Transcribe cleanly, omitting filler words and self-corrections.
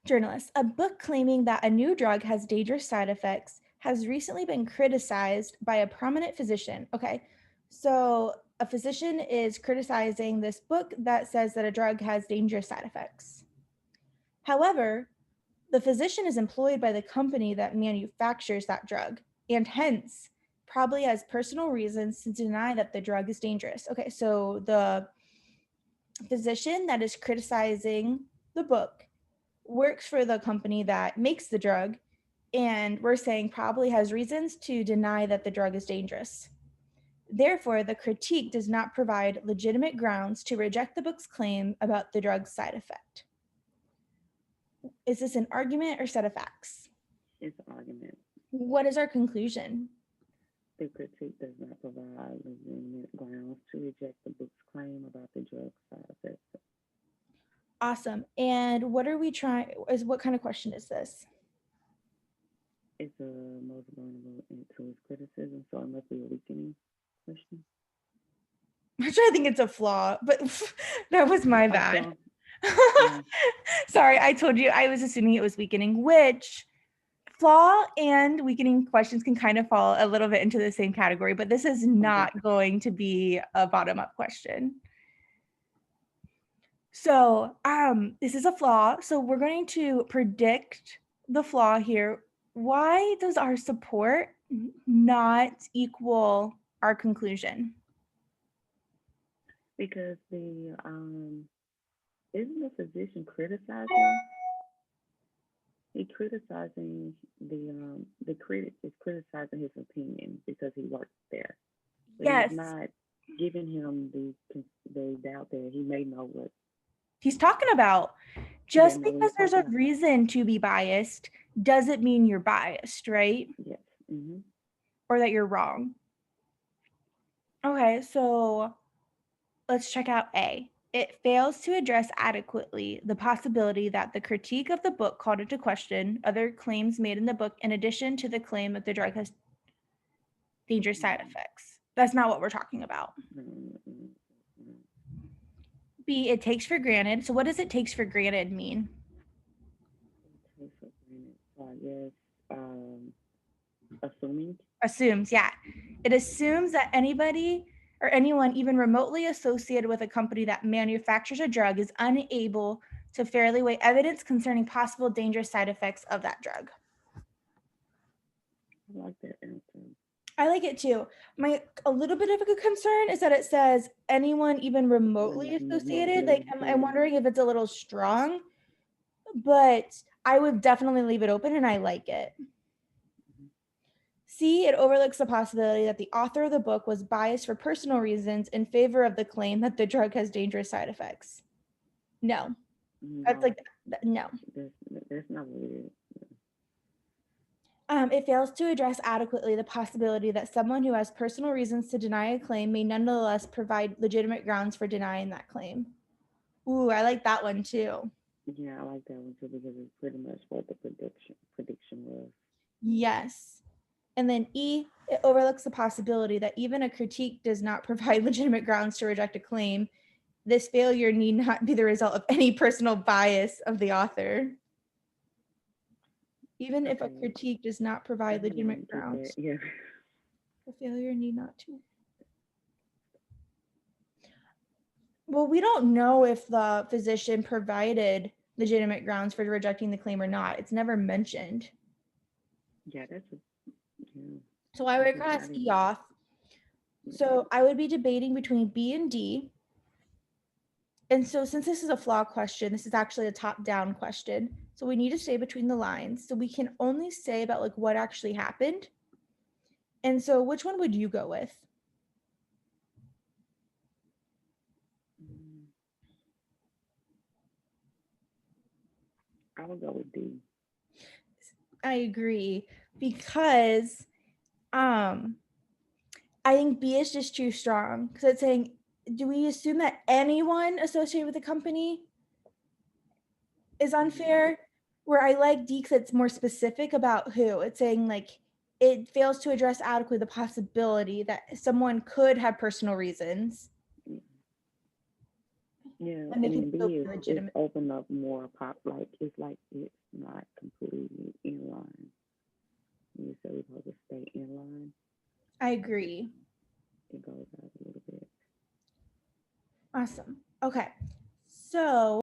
Journalist, a book claiming that a new drug has dangerous side effects has recently been criticized by a prominent physician. Okay, so a physician is criticizing this book that says that a drug has dangerous side effects. However, the physician is employed by the company that manufactures that drug and hence probably has personal reasons to deny that the drug is dangerous. Okay, so the physician that is criticizing the book works for the company that makes the drug, and we're saying probably has reasons to deny that the drug is dangerous. Therefore, the critique does not provide legitimate grounds to reject the book's claim about the drug's side effect. Is this an argument or set of facts? It's an argument. What is our conclusion? The critique does not provide legitimate grounds to reject the book's claim about the drug's side effects. Awesome. And what are we trying, what kind of question is this? It's a most vulnerable into its criticism, so it must be a weakening question. Actually, I think it's a flaw, but that was my bad. Mm. Sorry, I told you I was assuming it was weakening, which flaw and weakening questions can kind of fall a little bit into the same category, but this is not going to be a bottom-up question. So this is a flaw. So we're going to predict the flaw here. Why does our support not equal our conclusion? Because isn't the physician criticizing? He criticizing the critic is criticizing his opinion because he works there. But Yes. he's not giving him the doubt that he may know what he's talking about. Just because there's a reason to be biased doesn't mean you're biased, right? Yes. Mm-hmm. Or that you're wrong. Okay, so let's check out A. It fails to address adequately the possibility that the critique of the book called into question other claims made in the book in addition to the claim that the drug has dangerous side effects. That's not what we're talking about. Mm-hmm. B, it takes for granted. So what does it takes for granted mean? Yes, assuming. Assumes, yeah. It assumes that anybody or anyone even remotely associated with a company that manufactures a drug is unable to fairly weigh evidence concerning possible dangerous side effects of that drug. I like that answer. I like it too. A little bit of a good concern is that it says anyone even remotely associated. Like I'm wondering if it's a little strong, but I would definitely leave it open and I like it. C, it overlooks the possibility that the author of the book was biased for personal reasons in favor of the claim that the drug has dangerous side effects. No. That's like, no. That's not what it is. It fails to address adequately the possibility that someone who has personal reasons to deny a claim may nonetheless provide legitimate grounds for denying that claim. Ooh, I like that one too. Yeah, I like that one too because it's pretty much what the prediction was. Yes. And then E, it overlooks the possibility that even a critique does not provide legitimate grounds to reject a claim. This failure need not be the result of any personal bias of the author. Even if a critique does not provide legitimate grounds, yeah. the failure need not to. Well, we don't know if the physician provided legitimate grounds for rejecting the claim or not. It's never mentioned. Yeah, so I would cross E off. So I would be debating between B and D. And so since this is a flaw question, this is actually a top-down question. So we need to stay between the lines. So we can only say about like what actually happened. And so which one would you go with? I would go with D. I agree because I think B is just too strong because it's saying, do we assume that anyone associated with the company is unfair? Where I like D because it's more specific about who. It's saying like it fails to address adequately the possibility that someone could have personal reasons. Yeah, and they and can then still B be is legitimate. open up more pop, like it's not completely in line. You say we're supposed to stay in line, I agree. it goes out a little bit. Awesome. Okay. So